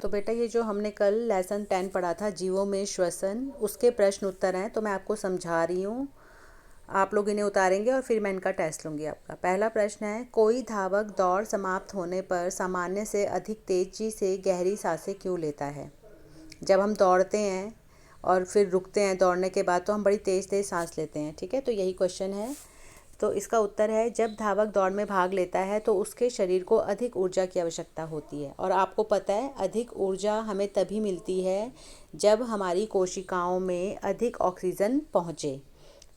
तो बेटा ये जो हमने कल लेसन 10 पढ़ा था जीवों में श्वसन, उसके प्रश्न उत्तर हैं, तो मैं आपको समझा रही हूँ। आप लोग इन्हें उतारेंगे और फिर मैं इनका टेस्ट लूँगी आपका। पहला प्रश्न है, कोई धावक दौड़ समाप्त होने पर सामान्य से अधिक तेजी से गहरी सांसें क्यों लेता है? जब हम दौड़ते हैं और फिर रुकते हैं दौड़ने के बाद, तो हम बड़ी तेज़ तेज़ सांस लेते हैं। ठीक है, तो यही क्वेश्चन है। तो इसका उत्तर है, जब धावक दौड़ में भाग लेता है तो उसके शरीर को अधिक ऊर्जा की आवश्यकता होती है। और आपको पता है, अधिक ऊर्जा हमें तभी मिलती है जब हमारी कोशिकाओं में अधिक ऑक्सीजन पहुँचे।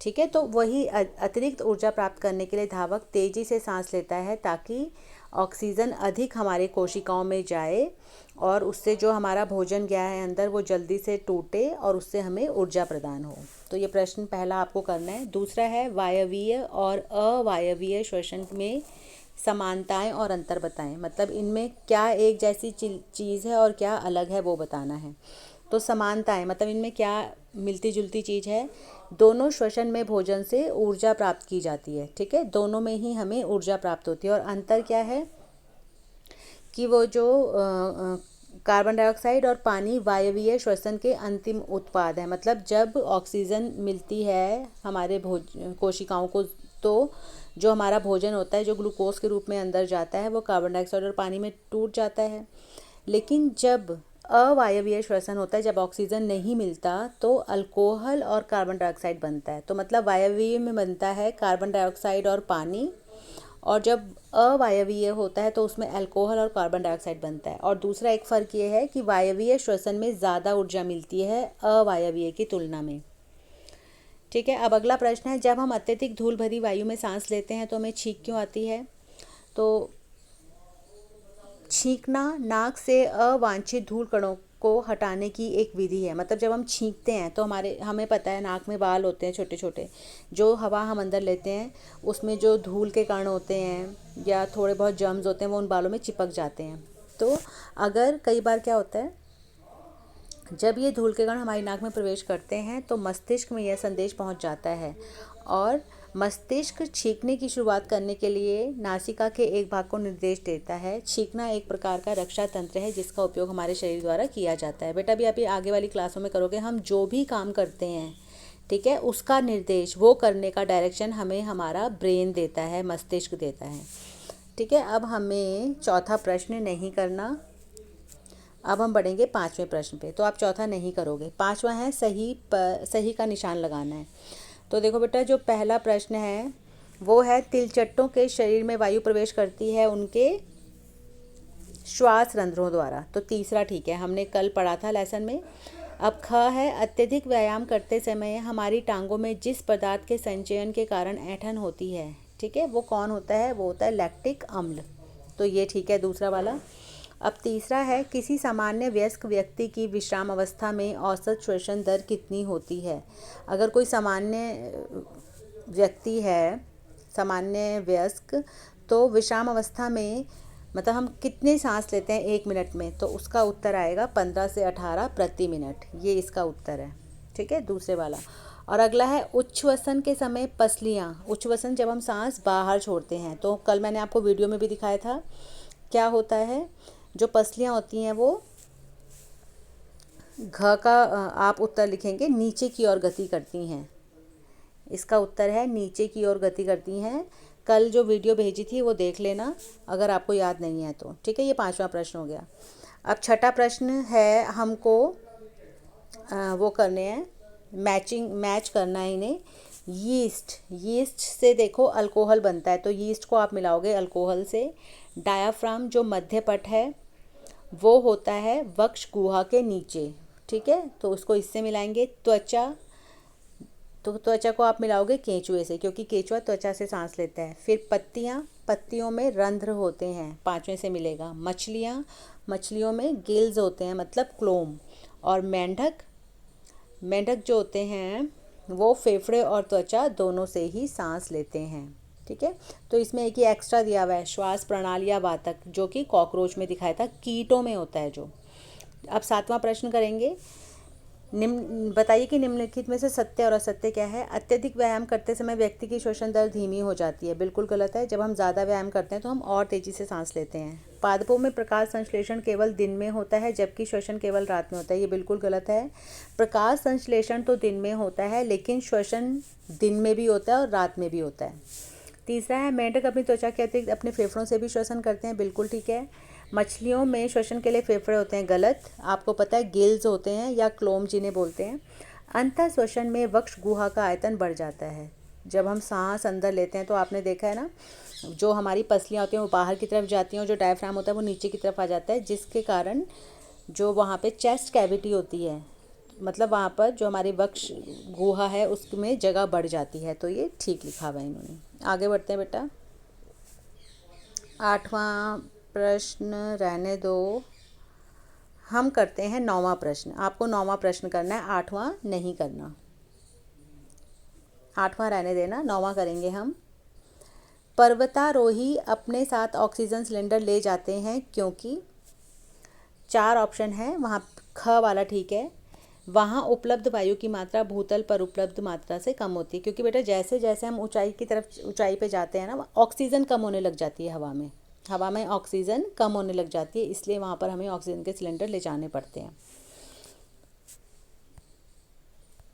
ठीक है, तो वही अतिरिक्त ऊर्जा प्राप्त करने के लिए धावक तेज़ी से सांस लेता है, ताकि ऑक्सीजन अधिक हमारे कोशिकाओं में जाए और उससे जो हमारा भोजन गया है अंदर, वो जल्दी से टूटे और उससे हमें ऊर्जा प्रदान हो। तो ये प्रश्न पहला आपको करना है। दूसरा है, वायवीय और अवायवीय श्वसन में समानताएं और अंतर बताएं। मतलब इनमें क्या एक जैसी चीज़ है और क्या अलग है, वो बताना है। तो समानताएं मतलब इनमें क्या मिलती जुलती चीज़ है। दोनों श्वसन में भोजन से ऊर्जा प्राप्त की जाती है। ठीक है, दोनों में ही हमें ऊर्जा प्राप्त होती है। और अंतर क्या है कि वो जो कार्बन डाइऑक्साइड और पानी वायवीय श्वसन के अंतिम उत्पाद है। मतलब जब ऑक्सीजन मिलती है हमारे कोशिकाओं को, तो जो हमारा भोजन होता है, जो ग्लूकोज के रूप में अंदर जाता है, वो कार्बन डाइऑक्साइड और पानी में टूट जाता है। लेकिन जब अवायवीय श्वसन होता है, जब ऑक्सीजन नहीं मिलता, तो अल्कोहल और कार्बन डाइऑक्साइड बनता है। तो मतलब वायवीय में बनता है कार्बन डाइऑक्साइड और पानी, और जब अवायवीय होता है तो उसमें अल्कोहल और कार्बन डाइऑक्साइड बनता है। और दूसरा एक फ़र्क ये है कि वायवीय श्वसन में ज़्यादा ऊर्जा मिलती है अवायवीय की तुलना में। ठीक है, अब अगला प्रश्न है, जब हम अत्यधिक धूल भरी वायु में सांस लेते हैं तो हमें छींक क्यों आती है? तो छींकना नाक से अवांछित धूल कणों को हटाने की एक विधि है। मतलब जब हम छींकते हैं तो हमें पता है, नाक में बाल होते हैं छोटे छोटे, जो हवा हम अंदर लेते हैं उसमें जो धूल के कण होते हैं या थोड़े बहुत जर्म्स होते हैं, वो उन बालों में चिपक जाते हैं। तो अगर कई बार क्या होता है, जब ये धूल के कण हमारी नाक में प्रवेश करते हैं तो मस्तिष्क में यह संदेश पहुंच जाता है, और मस्तिष्क छींकने की शुरुआत करने के लिए नासिका के एक भाग को निर्देश देता है। छींकना एक प्रकार का रक्षा तंत्र है जिसका उपयोग हमारे शरीर द्वारा किया जाता है। बेटा भी आप ये आगे वाली क्लासों में करोगे, हम जो भी काम करते हैं, ठीक है, उसका निर्देश, वो करने का डायरेक्शन हमें हमारा ब्रेन देता है, मस्तिष्क देता है। ठीक है, अब हमें चौथा प्रश्न नहीं करना। अब हम बढ़ेंगे पाँचवें प्रश्न पे। तो आप चौथा नहीं करोगे। पाँचवा है, सही का निशान लगाना है। तो देखो बेटा, जो पहला प्रश्न है वो है, तिलचट्टों के शरीर में वायु प्रवेश करती है उनके श्वास रंध्रों द्वारा। तो तीसरा ठीक है, हमने कल पढ़ा था लेसन में। अब ख है, अत्यधिक व्यायाम करते समय हमारी टांगों में जिस पदार्थ के संचयन के कारण ऐंठन होती है, ठीक है, वो कौन होता है? वो होता है लैक्टिक अम्ल। तो ये ठीक है, दूसरा वाला। अब तीसरा है, किसी सामान्य वयस्क व्यक्ति की विश्राम अवस्था में औसत श्वसन दर कितनी होती है? अगर कोई सामान्य व्यक्ति है, सामान्य वयस्क, तो विश्राम अवस्था में मतलब हम कितने सांस लेते हैं 1 मिनट में? तो उसका उत्तर आएगा 15 से 18 प्रति मिनट। ये इसका उत्तर है। ठीक है, दूसरे वाला। और अगला है, उच्छ्वसन के समय पसलियाँ, उच्छ्वसन जब हम सांस बाहर छोड़ते हैं, तो कल मैंने आपको वीडियो में भी दिखाया था क्या होता है। जो पसलियाँ होती हैं वो घ का आप उत्तर लिखेंगे, नीचे की ओर गति करती हैं। इसका उत्तर है नीचे की ओर गति करती हैं। कल जो वीडियो भेजी थी वो देख लेना अगर आपको याद नहीं है तो। ठीक है, ये पांचवा प्रश्न हो गया। अब छठा प्रश्न है, हमको वो करने हैं, मैच करना है इन्हें। यीस्ट से देखो अल्कोहल बनता है, तो यीस्ट को आप मिलाओगे अल्कोहल से। डायाफ्राम जो मध्य पट है वो होता है वक्ष गुहा के नीचे। ठीक है, तो उसको इससे मिलाएंगे। त्वचा, तो त्वचा को आप मिलाओगे केंचुए से, क्योंकि केंचुआ त्वचा से सांस लेता है। फिर पत्तियाँ, पत्तियों में रंध्र होते हैं, पांचवें से मिलेगा। मछलियाँ, मछलियों में गिल्स होते हैं, मतलब क्लोम। और मेंढक जो होते हैं वो फेफड़े और त्वचा दोनों से ही सांस लेते हैं। ठीक है, तो इसमें एक ही एक्स्ट्रा दिया हुआ है, श्वास प्रणाली या वातक, जो कि कॉकरोच में दिखाया था, कीटों में होता है जो। अब सातवां प्रश्न करेंगे, निम्न बताइए कि निम्नलिखित में से सत्य और असत्य क्या है। अत्यधिक व्यायाम करते समय व्यक्ति की श्वसन दर धीमी हो जाती है, बिल्कुल गलत है। जब हम ज़्यादा व्यायाम करते हैं तो हम और तेज़ी से सांस लेते हैं। पादपों में प्रकाश संश्लेषण केवल दिन में होता है जबकि श्वसन केवल रात में होता है, ये बिल्कुल गलत है। प्रकाश संश्लेषण तो दिन में होता है लेकिन श्वसन दिन में भी होता है और रात में भी होता है। तीसरा है, मेंढक अपनी त्वचा के अतिरिक्त अपने फेफड़ों से भी श्वसन करते हैं, बिल्कुल ठीक है। मछलियों में श्वसन के लिए फेफड़े होते हैं, गलत। आपको पता है गिल्स होते हैं या क्लोम जिन्हें बोलते हैं। अंतः श्वसन में वक्ष गुहा का आयतन बढ़ जाता है। जब हम सांस अंदर लेते हैं तो आपने देखा है ना, जो हमारी पसलियाँ होती हैं वो बाहर की तरफ जाती हैं और जो डायफ्राम होता है वो नीचे की तरफ आ जाता है, जिसके कारण जो वहाँ पे चेस्ट कैविटी होती है, मतलब वहाँ पर जो हमारी वक्ष गुहा है उसमें जगह बढ़ जाती है। तो ये ठीक लिखा हुआ है इन्होंने। आगे बढ़ते हैं बेटा। 8वां प्रश्न रहने दो, हम करते हैं 9वां प्रश्न। आपको 9वां प्रश्न करना है, 8वां नहीं करना। 8वां रहने देना, 9वां करेंगे हम। पर्वतारोही अपने साथ ऑक्सीजन सिलेंडर ले जाते हैं क्योंकि 4 ऑप्शन है, वहाँ ख वाला ठीक है। वहाँ उपलब्ध वायु की मात्रा भूतल पर उपलब्ध मात्रा से कम होती है, क्योंकि बेटा जैसे जैसे हम ऊंचाई पे जाते हैं ना, ऑक्सीजन कम होने लग जाती है हवा में। हवा में ऑक्सीजन कम होने लग जाती है, इसलिए वहाँ पर हमें ऑक्सीजन के सिलेंडर ले जाने पड़ते हैं।